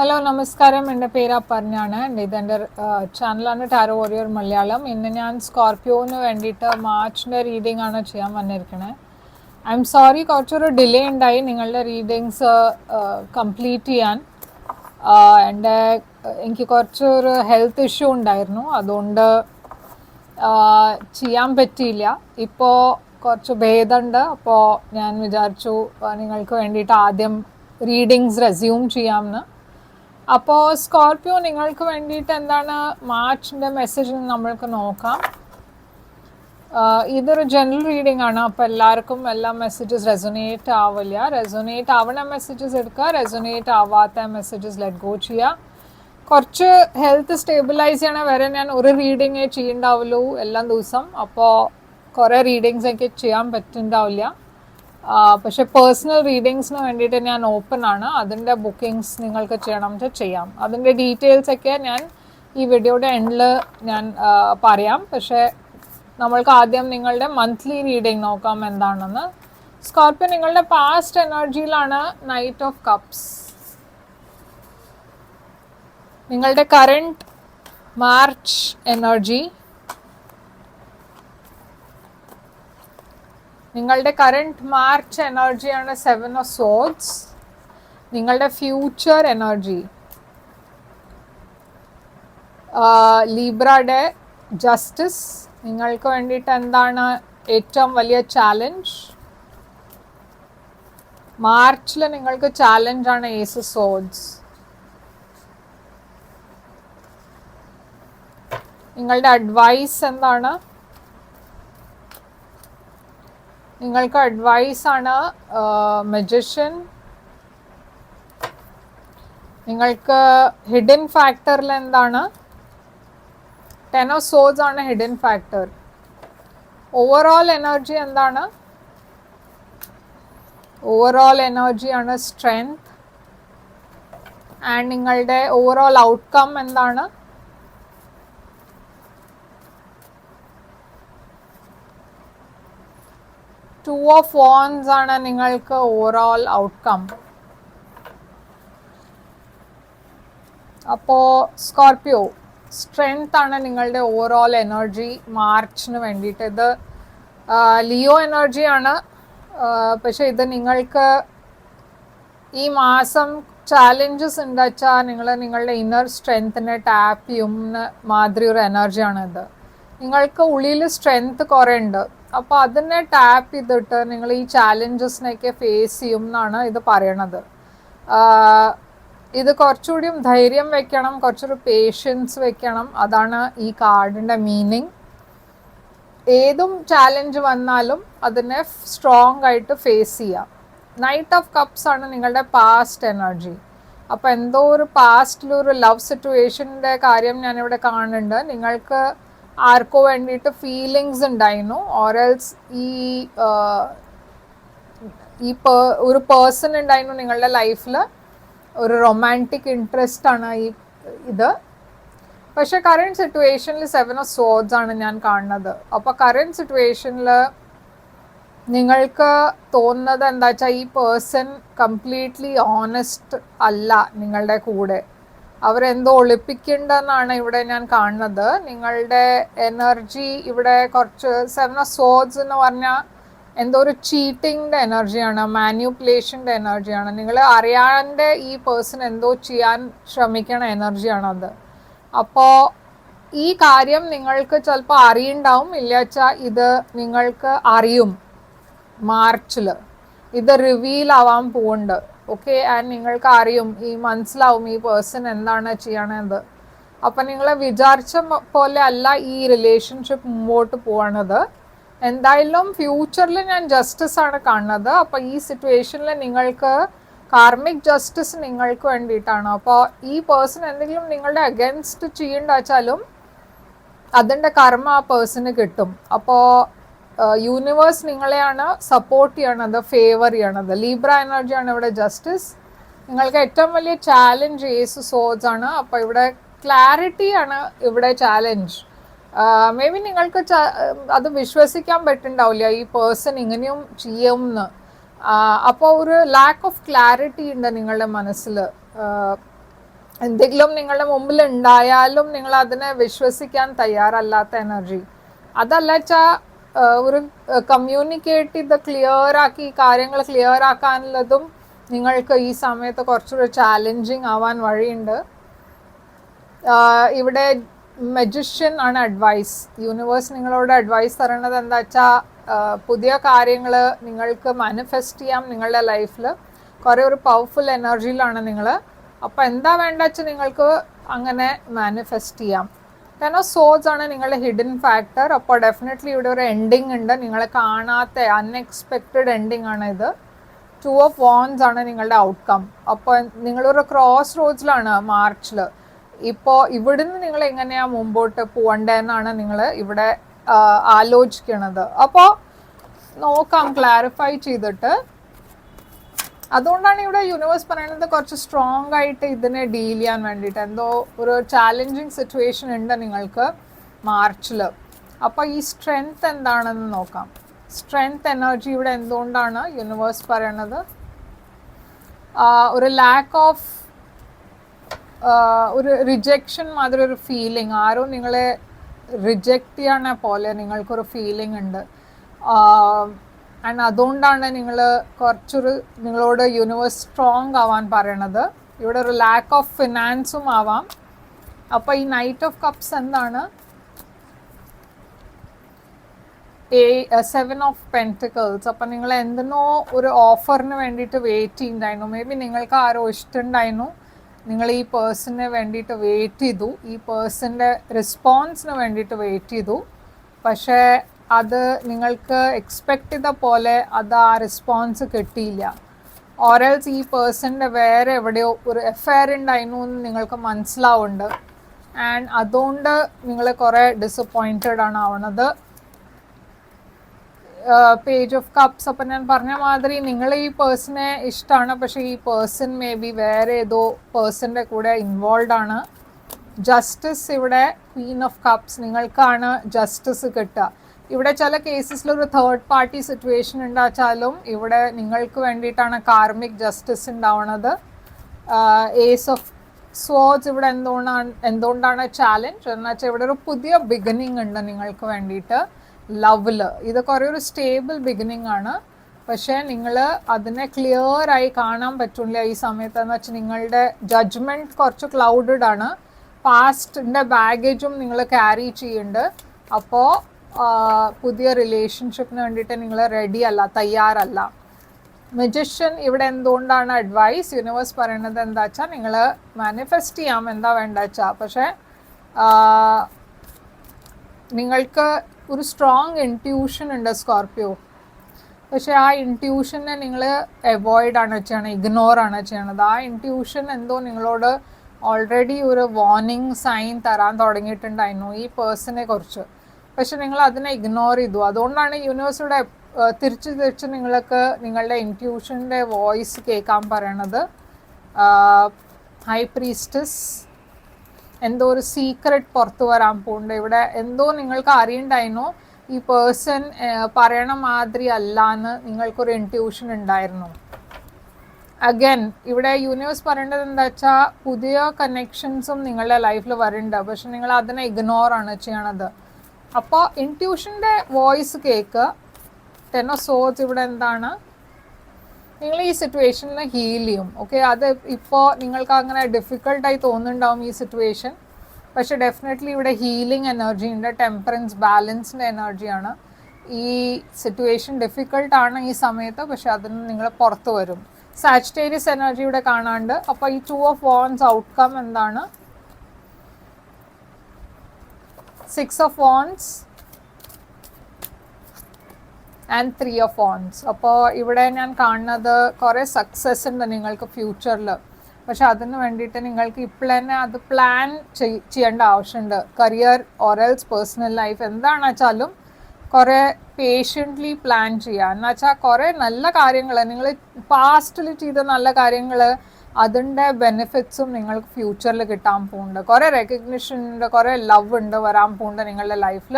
Hello നമസ്കാരം, എൻ്റെ പേര് അപർണയാണ്. ഇതെൻ്റെ ചാനലാണ് ടാരോ വാരിയർ മലയാളം. ഇന്ന് ഞാൻ സ്കോർപ്പിയോന് വേണ്ടിയിട്ട് മാർച്ചിൻ്റെ റീഡിംഗ് ആണ് ചെയ്യാൻ വന്നിരിക്കുന്നത്. ഐ എം സോറി, കുറച്ചൊരു ഡിലേ ഉണ്ടായി നിങ്ങളുടെ റീഡിങ്സ് കംപ്ലീറ്റ് ചെയ്യാൻ. എനിക്ക് കുറച്ചൊരു ഹെൽത്ത് ഇഷ്യൂ ഉണ്ടായിരുന്നു, അതുകൊണ്ട് ചെയ്യാൻ പറ്റിയില്ല. ഇപ്പോൾ കുറച്ച് ഭേദമുണ്ട്. അപ്പോൾ ഞാൻ വിചാരിച്ചു നിങ്ങൾക്ക് വേണ്ടിയിട്ട് ആദ്യം റീഡിങ്സ് റെസ്യൂം ചെയ്യാമെന്ന്. അപ്പോൾ സ്കോർപ്പിയോ, നിങ്ങൾക്ക് വേണ്ടിയിട്ട് എന്താണ് മാർച്ചിൻ്റെ മെസ്സേജ് നമ്മൾക്ക് നോക്കാം. ഇതൊരു ജനറൽ റീഡിംഗ് ആണ്, അപ്പോൾ എല്ലാവർക്കും എല്ലാ മെസ്സേജസ് റെസൊനേറ്റ് ആവില്ല. റെസൊനേറ്റ് ആവണ മെസ്സേജസ് എടുക്കുക, റെസൊനേറ്റ് ആവാത്ത മെസ്സേജസ് ലെറ്റ് ഗോ ചെയ്യുക. കുറച്ച് ഹെൽത്ത് സ്റ്റേബിലൈസ് ചെയ്യണ വരെ ഞാൻ ഒരു റീഡിങ്ങേ ചെയ്യണ്ടാവുള്ളൂ എല്ലാ ദിവസം. അപ്പോൾ കുറേ റീഡിങ്സ് എനിക്ക് ചെയ്യാൻ പറ്റുന്നുണ്ടാവില്ല. പക്ഷേ പേഴ്സണൽ റീഡിങ്സിന് വേണ്ടിയിട്ട് ഞാൻ ഓപ്പൺ ആണ്. അതിൻ്റെ ബുക്കിങ്സ് നിങ്ങൾക്ക് ചെയ്യണമെന്ന് ചെയ്യാം. അതിൻ്റെ ഡീറ്റെയിൽസൊക്കെ ഞാൻ ഈ വീഡിയോയുടെ എൻഡിൽ ഞാൻ പറയാം. പക്ഷേ നമ്മൾക്ക് ആദ്യം നിങ്ങളുടെ മന്ത്ലി റീഡിങ് നോക്കാം എന്താണെന്ന്. സ്കോർപ്പിയോ, നിങ്ങളുടെ പാസ്റ്റ് എനർജിയിലാണ് നൈറ്റ് ഓഫ് കപ്സ്. നിങ്ങളുടെ കറണ്ട് മാർച്ച് എനർജി, നിങ്ങളുടെ കറണ്ട് മാർച്ച് എനർജിയാണ് 7 ഓഫ് സോർഡ്സ്. നിങ്ങളുടെ ഫ്യൂച്ചർ എനർജി ലീബ്രയുടെ ജസ്റ്റിസ്. നിങ്ങൾക്ക് വേണ്ടിയിട്ട് എന്താണ് ഏറ്റവും വലിയ ചാലഞ്ച്? മാർച്ചിൽ നിങ്ങൾക്ക് ചാലഞ്ചാണ് ഏസ് ഓഫ് സോർഡ്സ്. നിങ്ങളുടെ അഡ്വൈസ് എന്താണ്? നിങ്ങൾക്ക് അഡ്വൈസ് ആണ് മജിഷ്യൻ. നിങ്ങൾക്ക് ഹിഡൻ ഫാക്ടറിൽ എന്താണ്? 10 ഓഫ് സോർഡ്സ് ആണ് ഹിഡൻ ഫാക്ടർ. ഓവറോൾ എനർജി എന്താണ്? ഓവറോൾ എനർജിയാണ് സ്ട്രെങ്ത്. ആൻഡ് നിങ്ങളുടെ ഓവറോൾ ഔട്ട്കം എന്താണ്? ടു ഓഫ് വാൻഡ്സ് ആണ് നിങ്ങൾക്ക് ഓവറോൾ ഔട്ട്കം. അപ്പോൾ സ്കോർപ്പിയോ, സ്ട്രെങ്ത് ആണ് നിങ്ങളുടെ ഓവറോൾ എനർജി മാർച്ചിന് വേണ്ടിയിട്ട്. ഇത് ലിയോ എനർജിയാണ്. പക്ഷേ ഇത് നിങ്ങൾക്ക് ഈ മാസം ചാലഞ്ചസ് ഉണ്ട് വെച്ചാൽ നിങ്ങളുടെ ഇന്നർ സ്ട്രെങ്ത്തിനെ ടാപ്പ് ചെയ്യുന്ന മാതിരി ഒരു എനർജിയാണിത്. നിങ്ങൾക്ക് ഉള്ളിൽ സ്ട്രെങ്ത് കുറേ ഉണ്ട്, അപ്പോൾ അതിനെ ടാപ്പ് ചെയ്തിട്ട് നിങ്ങൾ ഈ ചാലഞ്ചസിനെയൊക്കെ ഫേസ് ചെയ്യും എന്നാണ് ഇത് പറയണത്. ഇത് കുറച്ചുകൂടിയും ധൈര്യം വെക്കണം, കുറച്ചൊരു പേഷ്യൻസ് വെക്കണം. അതാണ് ഈ കാർഡിൻ്റെ മീനിങ്. ഏതും ചാലഞ്ച് വന്നാലും അതിനെ സ്ട്രോങ് ആയിട്ട് ഫേസ് ചെയ്യാം. നൈറ്റ് ഓഫ് കപ്സ് ആണ് നിങ്ങളുടെ പാസ്റ്റ് എനർജി. അപ്പോൾ എന്തോ ഒരു പാസ്റ്റിലൊരു ലവ് സിറ്റുവേഷൻ്റെ കാര്യം ഞാനിവിടെ കാണുന്നുണ്ട്. നിങ്ങൾക്ക് ആർക്കോ വേണ്ടിയിട്ട് ഫീലിങ്സ് ഉണ്ടായിരുന്നു, ഓറൽസ് ഒരു പേഴ്സൺ ഉണ്ടായിരുന്നു നിങ്ങളുടെ ലൈഫിൽ. ഒരു റൊമാൻറ്റിക് ഇൻട്രസ്റ്റ് ആണ് ഇത്. പക്ഷെ കറണ്ട് സിറ്റുവേഷനിൽ 7 ഓഫ് സോർഡ്സ് ആണ് ഞാൻ കാണുന്നത്. അപ്പോൾ കറണ്ട് സിറ്റുവേഷനിൽ നിങ്ങൾക്ക് തോന്നുന്നത് എന്താ വെച്ചാൽ ഈ പേഴ്സൺ കംപ്ലീറ്റ്ലി ഓണസ്റ്റ് അല്ല നിങ്ങളുടെ കൂടെ. അവരെന്തോ ഒളിപ്പിക്കേണ്ടെന്നാണ് ഇവിടെ ഞാൻ കാണുന്നത്. നിങ്ങളുടെ എനർജി ഇവിടെ കുറച്ച് 7 ഓഫ് സോർഡ്സ് എന്ന് പറഞ്ഞാൽ എന്തോ ഒരു ചീറ്റിങ്ങിൻ്റെ എനർജിയാണ്, മാനിപ്പുലേഷൻ്റെ എനർജിയാണ്. നിങ്ങൾ അറിയാണ്ട് ഈ പേഴ്സൺ എന്തോ ചെയ്യാൻ ശ്രമിക്കണ എനർജിയാണത്. അപ്പോൾ ഈ കാര്യം നിങ്ങൾക്ക് ചിലപ്പോൾ അറിയുണ്ടാവും, ഇല്ല വെച്ചാൽ ഇത് നിങ്ങൾക്ക് അറിയും. മാർച്ചിൽ ഇത് റിവീൽ ആവാൻ പോകുന്നുണ്ട്. ഓക്കെ, ആൻഡ് നിങ്ങൾക്ക് അറിയും, മനസ്സിലാവും ഈ പേഴ്സൺ എന്താണ് ചെയ്യണത്. അപ്പം നിങ്ങൾ വിചാരിച്ച പോലെ അല്ല ഈ റിലേഷൻഷിപ്പ് മുമ്പോട്ട് പോകണത്. എന്തായാലും ഫ്യൂച്ചറിൽ ഞാൻ ജസ്റ്റിസ് ആണ് കാണുന്നത്. അപ്പോൾ ഈ സിറ്റുവേഷനിൽ നിങ്ങൾക്ക് കാർമിക് ജസ്റ്റിസ് നിങ്ങൾക്ക് വേണ്ടിയിട്ടാണ്. അപ്പോൾ ഈ പേഴ്സൺ എന്തെങ്കിലും നിങ്ങളുടെ അഗൻസ്റ്റ് ചെയ്യേണ്ട വെച്ചാലും അതിൻ്റെ കർമ്മ ആ പേഴ്സണ് കിട്ടും. അപ്പോൾ യൂണിവേഴ്സ് നിങ്ങളെയാണ് സപ്പോർട്ട് ചെയ്യണത്, ഫേവർ ചെയ്യണത്. ലീബ്ര എനർജിയാണ് ഇവിടെ ജസ്റ്റിസ്. നിങ്ങൾക്ക് ഏറ്റവും വലിയ ചാലഞ്ച് ഏസ് സോർഡ്സ് ആണ്. അപ്പോൾ ഇവിടെ ക്ലാരിറ്റിയാണ് ഇവിടെ ചാലഞ്ച്. മേ ബി നിങ്ങൾക്ക് അത് വിശ്വസിക്കാൻ പറ്റുന്നുണ്ടാവില്ല ഈ പേഴ്സൺ ഇങ്ങനെയും ചെയ്യുമെന്ന്. അപ്പോൾ ഒരു ലാക്ക് ഓഫ് ക്ലാരിറ്റി ഉണ്ട് നിങ്ങളുടെ മനസ്സിൽ. എന്തെങ്കിലും നിങ്ങളുടെ മുമ്പിൽ ഉണ്ടായാലും നിങ്ങൾ അതിനെ വിശ്വസിക്കാൻ തയ്യാറല്ലാത്ത എനർജി. അതല്ല വെച്ചാൽ ഒരു കമ്മ്യൂണിക്കേറ്റ് ചെയ്ത് ക്ലിയർ ആക്കി കാര്യങ്ങൾ ക്ലിയർ ആക്കാനുള്ളതും നിങ്ങൾക്ക് ഈ സമയത്ത് കുറച്ചുകൂടി ചാലഞ്ചിങ് ആവാൻ വഴിയുണ്ട്. ഇവിടെ മജിഷ്യൻ ആണ് അഡ്വൈസ്. യൂണിവേഴ്സ് നിങ്ങളോട് അഡ്വൈസ് തരണത് എന്താ വെച്ചാൽ പുതിയ കാര്യങ്ങൾ നിങ്ങൾക്ക് മാനിഫെസ്റ്റ് ചെയ്യാം നിങ്ങളുടെ ലൈഫിൽ. കുറേ ഒരു പവർഫുൾ എനർജിയിലാണ് നിങ്ങൾ. അപ്പോൾ എന്താ വേണ്ട വെച്ചാൽ നിങ്ങൾക്ക് അങ്ങനെ മാനിഫെസ്റ്റ് ചെയ്യാം. കാരണം സോൾസ് ആണ് നിങ്ങളുടെ ഹിഡൻ ഫാക്ടർ. അപ്പോൾ ഡെഫിനറ്റ്ലി ഇവിടെ ഒരു എൻഡിങ് ഉണ്ട്, നിങ്ങൾ കാണാത്ത അൺഎക്സ്പെക്റ്റഡ് എൻഡിങ് ആണ് ഇത്. 2 of Wands ആണ് നിങ്ങളുടെ ഔട്ട്കം. അപ്പോൾ നിങ്ങളൊരു ക്രോസ് റോഡ്സിലാണ് മാർച്ചിൽ. ഇപ്പോൾ ഇവിടുന്ന് നിങ്ങൾ എങ്ങനെയാണ് മുമ്പോട്ട് പോകേണ്ടതെന്നാണ് നിങ്ങൾ ഇവിടെ ആലോചിക്കണത്. അപ്പോൾ നോക്കാം ക്ലാരിഫൈ ചെയ്തിട്ട്. അതുകൊണ്ടാണ് ഇവിടെ യൂണിവേഴ്സ് പറയുന്നത് കുറച്ച് സ്ട്രോങ് ആയിട്ട് ഇതിനെ ഡീൽ ചെയ്യാൻ വേണ്ടിയിട്ട്. എന്തോ ഒരു ചാലഞ്ചിങ് സിറ്റുവേഷൻ ഉണ്ട് നിങ്ങൾക്ക് മാർച്ചിൽ. അപ്പോൾ ഈ സ്ട്രെങ്ത് എന്താണെന്ന് നോക്കാം. സ്ട്രെങ്ത് എനർജി ഇവിടെ എന്തുകൊണ്ടാണ് യൂണിവേഴ്സ് പറയണത്? ഒരു ലാക്ക് ഓഫ് ഒരു റിജക്ഷൻ മാതിരി ഒരു ഫീലിംഗ്, ആരോ നിങ്ങളെ റിജക്റ്റ് ചെയ്യണ പോലെ നിങ്ങൾക്കൊരു ഫീലിംഗ് ഉണ്ട്. ആൻഡ് അതുകൊണ്ടാണ് നിങ്ങൾ കുറച്ചൊരു നിങ്ങളോട് യൂണിവേഴ്സ് സ്ട്രോങ് ആവാൻ പറയണത്. ഇവിടെ ഒരു ലാക്ക് ഓഫ് ഫിനാൻസും ആവാം. അപ്പോൾ ഈ നൈറ്റ് ഓഫ് കപ്സ് എന്താണ്? 7 of Pentacles. അപ്പം നിങ്ങൾ എന്തിനോ ഒരു ഓഫറിന് വേണ്ടിയിട്ട് വെയിറ്റ് ചെയ്യുന്നുണ്ടായിരുന്നു. മേ ബി നിങ്ങൾക്ക് ആരോ ഇഷ്ടമുണ്ടായിരുന്നു, നിങ്ങൾ ഈ പേഴ്സണിന് വേണ്ടിയിട്ട് വെയിറ്റ് ചെയ്തു, ഈ പേഴ്സൻ്റെ റെസ്പോൺസിന് വേണ്ടിയിട്ട് വെയിറ്റ് ചെയ്തു. പക്ഷേ അത് നിങ്ങൾക്ക് എക്സ്പെക്റ്റ് ചെയ്ത പോലെ അത് ആ റെസ്പോൺസ് കിട്ടിയില്ല. ഓരൽസ് ഈ പേഴ്സൻ്റെ വേറെ എവിടെയോ ഒരു എഫെയർ ഉണ്ടായിരുന്നു എന്ന് നിങ്ങൾക്ക് മനസ്സിലാവുന്നുണ്ട്. ആൻഡ് അതുകൊണ്ട് നിങ്ങൾ കുറേ ഡിസപ്പോയിൻറ്റഡ് ആണ് ആവണത്. Page of cups. അപ്പം ഞാൻ പറഞ്ഞ മാതിരി നിങ്ങൾ ഈ പേഴ്സണെ ഇഷ്ടമാണ്, പക്ഷേ ഈ പേഴ്സൺ മേ ബി വേറെ ഏതോ പേഴ്സൻ്റെ കൂടെ ഇൻവോൾവ് ആണ്. ജസ്റ്റിസ് ഇവിടെ ക്വീൻ ഓഫ് കപ്സ്, നിങ്ങൾക്കാണ് ജസ്റ്റിസ് കിട്ടുക. ഇവിടെ ചില കേസസിൽ ഒരു തേർഡ് പാർട്ടി സിറ്റുവേഷൻ ഉണ്ടാച്ചാലും ഇവിടെ നിങ്ങൾക്ക് വേണ്ടിയിട്ടാണ് കാർമിക് ജസ്റ്റിസ് ഉണ്ടാവുന്നത്. ഏസ് ഓഫ് സ്വേർഡ്സ് ഇവിടെ എന്തുകൊണ്ടാണ് ചാലഞ്ച് എന്ന് വെച്ചാൽ ഇവിടെ ഒരു പുതിയ ബിഗിനിങ് ഉണ്ട് നിങ്ങൾക്ക് വേണ്ടിയിട്ട് ലവിൽ. ഇത് കുറേ ഒരു സ്റ്റേബിൾ ബിഗിനിങ് ആണ്. പക്ഷേ നിങ്ങൾ അതിനെ ക്ലിയർ ആയി കാണാൻ പറ്റില്ല ഈ സമയത്ത്. എന്ന് വെച്ചാൽ നിങ്ങളുടെ ജഡ്ജ്മെൻറ്റ് കുറച്ച് ക്ലൗഡഡ് ആണ്. പാസ്റ്റിൻ്റെ ബാഗേജും നിങ്ങൾ ക്യാരി ചെയ്യുന്നുണ്ട്. അപ്പോൾ പുതിയ റിലേഷൻഷിപ്പിന് വേണ്ടിയിട്ട് നിങ്ങൾ റെഡി അല്ല, തയ്യാറല്ല. മജിഷ്യൻ ഇവിടെ എന്തുകൊണ്ടാണ് അഡ്വൈസ്? യൂണിവേഴ്സ് പറയുന്നത് എന്താ വെച്ചാൽ നിങ്ങൾ മാനിഫെസ്റ്റ് ചെയ്യാം എന്താ വേണ്ട വെച്ചാൽ. പക്ഷേ നിങ്ങൾക്ക് ഒരു സ്ട്രോങ് ഇൻറ്റ്യൂഷൻ ഉണ്ട് സ്കോർപ്പിയോ. പക്ഷേ ആ ഇൻറ്റ്യൂഷനെ നിങ്ങൾ അവോയ്ഡ് ആണ് ചെയ്യണത്, ഇഗ്നോർ ആണ് ചെയ്യണത്. ആ ഇൻറ്റ്യൂഷൻ എന്തോ നിങ്ങളോട് ഓൾറെഡി ഒരു വാർണിംഗ് സൈൻ തരാൻ തുടങ്ങിയിട്ടുണ്ടായിരുന്നു ഈ പേഴ്സണെ കുറിച്ച്. പക്ഷെ നിങ്ങൾ അതിനെ ഇഗ്നോർ ചെയ്തു. അതുകൊണ്ടാണ് യൂണിവേഴ്സിയുടെ തിരിച്ച് നിങ്ങൾക്ക് നിങ്ങളുടെ ഇൻറ്റ്യൂഷൻ്റെ വോയിസ് കേൾക്കാൻ പറയണത്. ഹൈ പ്രീസ്റ്റസ് എന്തോ ഒരു സീക്രട്ട് പുറത്തു വരാൻ പോകുന്നുണ്ട്. ഇവിടെ എന്തോ നിങ്ങൾക്ക് അറിയണ്ടായിരുന്നു ഈ പേഴ്സൺ പറയണ മാതിരി അല്ല എന്ന് നിങ്ങൾക്കൊരു ഇൻറ്റ്യൂഷൻ ഉണ്ടായിരുന്നു. അഗൈൻ ഇവിടെ യൂണിവേഴ്സ് പറയേണ്ടത് എന്താ വെച്ചാൽ പുതിയ കണക്ഷൻസും നിങ്ങളുടെ ലൈഫിൽ വരുന്നുണ്ട്. പക്ഷെ നിങ്ങൾ അതിനെ ഇഗ്നോർ ആണ് ചെയ്യണത്. അപ്പോൾ ഇൻറ്റ്യൂഷൻ്റെ വോയിസ് കേൾക്ക്. 10 of Swords ഇവിടെ എന്താണ്? നിങ്ങൾ ഈ സിറ്റുവേഷനിൽ ഹീൽ ചെയ്യും. ഓക്കെ, അത് ഇപ്പോൾ നിങ്ങൾക്ക് അങ്ങനെ ഡിഫിക്കൽട്ടായി തോന്നുന്നുണ്ടാവും ഈ സിറ്റുവേഷൻ. പക്ഷേ ഡെഫിനറ്റ്ലി ഇവിടെ ഹീലിംഗ് എനർജി ഉണ്ട്, ടെമ്പറൻസ് ബാലൻസിൻ്റെ എനർജിയാണ്. ഈ സിറ്റുവേഷൻ ഡിഫിക്കൽട്ടാണ് ഈ സമയത്ത്, പക്ഷെ അതിന് നിങ്ങൾ പുറത്ത് വരും. സാജിറ്റേറിയസ് എനർജി ഇവിടെ കാണാണ്ട്. അപ്പോൾ ഈ 2 of Wands ഔട്ട്കം എന്താണ്? 6 of Wands and 3 of Wands. അപ്പോൾ ഇവിടെ ഞാൻ കാണുന്നത് കുറേ സക്സസ് ഉണ്ട് നിങ്ങൾക്ക് ഫ്യൂച്ചറിൽ. പക്ഷെ അതിന് വേണ്ടിയിട്ട് നിങ്ങൾക്ക് ഇപ്പോൾ തന്നെ അത് പ്ലാൻ ചെയ്യേണ്ട ആവശ്യമുണ്ട്. കരിയർ ഓറൽസ് പേഴ്സണൽ ലൈഫ് എന്താണെന്ന് വെച്ചാലും കുറേ പേഷ്യൻ്റ്ലി പ്ലാൻ ചെയ്യുക. എന്ന് വെച്ചാൽ കുറേ നല്ല കാര്യങ്ങൾ നിങ്ങൾ പാസ്റ്റിൽ ചെയ്ത നല്ല കാര്യങ്ങൾ അതിൻ്റെ ബെനിഫിറ്റ്സും നിങ്ങൾക്ക് ഫ്യൂച്ചറിൽ കിട്ടാൻ പോകുന്നുണ്ട്. കുറേ റെക്കഗ്നിഷൻ ഉണ്ട്, കുറേ ലവ് ഉണ്ട് വരാൻ പോകുന്നുണ്ട് നിങ്ങളുടെ ലൈഫിൽ.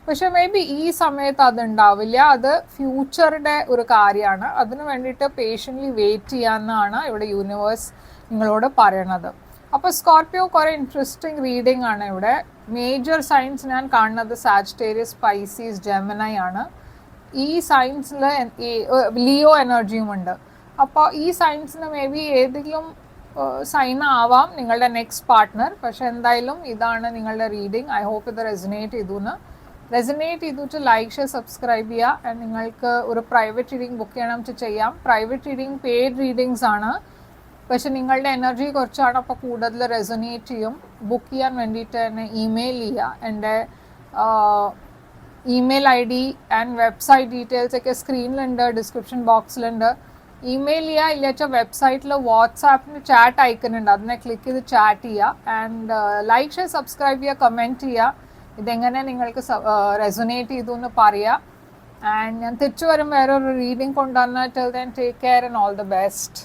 പക്ഷെ മേ ബി ഈ സമയത്ത് അതുണ്ടാവില്ല. അത് ഫ്യൂച്ചറുടെ ഒരു കാര്യമാണ്. അതിന് വേണ്ടിയിട്ട് പേഷ്യൻ്റ്ലി വെയിറ്റ് ചെയ്യാമെന്നാണ് ഇവിടെ യൂണിവേഴ്സ് നിങ്ങളോട് പറയണത്. അപ്പോൾ സ്കോർപ്പിയോ കുറേ ഇൻട്രസ്റ്റിംഗ് റീഡിംഗ് ആണ് ഇവിടെ. മേജർ സൈൻസ് ഞാൻ കാണുന്നത് സാജിറ്റേറിയസ്, പൈസീസ്, ജെമിനൈ ആണ്. ഈ സൈൻസിൽ ലിയോ എനർജിയും ഉണ്ട്. അപ്പോൾ ഈ സൈൻസിന് മേ ബി ഏതെങ്കിലും സൈൻ ആവാം നിങ്ങളുടെ നെക്സ്റ്റ് പാർട്ട്ണർ. പക്ഷെ എന്തായാലും ഇതാണ് നിങ്ങളുടെ റീഡിംഗ്. ഐ ഹോപ്പ് ഇത് റെസനേറ്റ് ചെയ്തിട്ട് ലൈക്ക്, ഷെയർ, സബ്സ്ക്രൈബ് ചെയ്യുക. ആൻഡ് നിങ്ങൾക്ക് ഒരു പ്രൈവറ്റ് റീഡിംഗ് ബുക്ക് ചെയ്യണം ചെയ്യാം. പ്രൈവറ്റ് റീഡിംഗ് പെയ്ഡ് റീഡിങ്സ് ആണ്. പക്ഷെ നിങ്ങളുടെ എനർജി കുറച്ചാണ്, അപ്പോൾ കൂടുതൽ റെസൊനേറ്റ് ചെയ്യും. ബുക്ക് ചെയ്യാൻ വേണ്ടിയിട്ട് എന്നെ ഇമെയിൽ ചെയ്യുക. എൻ്റെ email ID and website details ഒക്കെ സ്ക്രീനിലുണ്ട്, ഡിസ്ക്രിപ്ഷൻ ബോക്സിലുണ്ട്. ഇമെയിൽ ചെയ്യുക. ഇല്ലാച്ച വെബ്സൈറ്റിൽ വാട്സാപ്പിന് ചാറ്റ് ഐക്കൺ ഉണ്ട്, അതിനെ ക്ലിക്ക് ചെയ്ത് ചാറ്റ് ചെയ്യുക. ആൻഡ് ലൈക്ക്, ഷെയർ, സബ്സ്ക്രൈബ് ചെയ്യുക, കമൻറ്റ് ചെയ്യുക. ഇതെങ്ങനെ നിങ്ങൾക്ക് റെസൊനേറ്റ് ചെയ്തു എന്ന് പറയുക. ആൻഡ് ഞാൻ തിരിച്ചു വരും വേറൊരു റീഡിംഗ് കൊണ്ടുവന്നാൽ. Till then take care and all the best.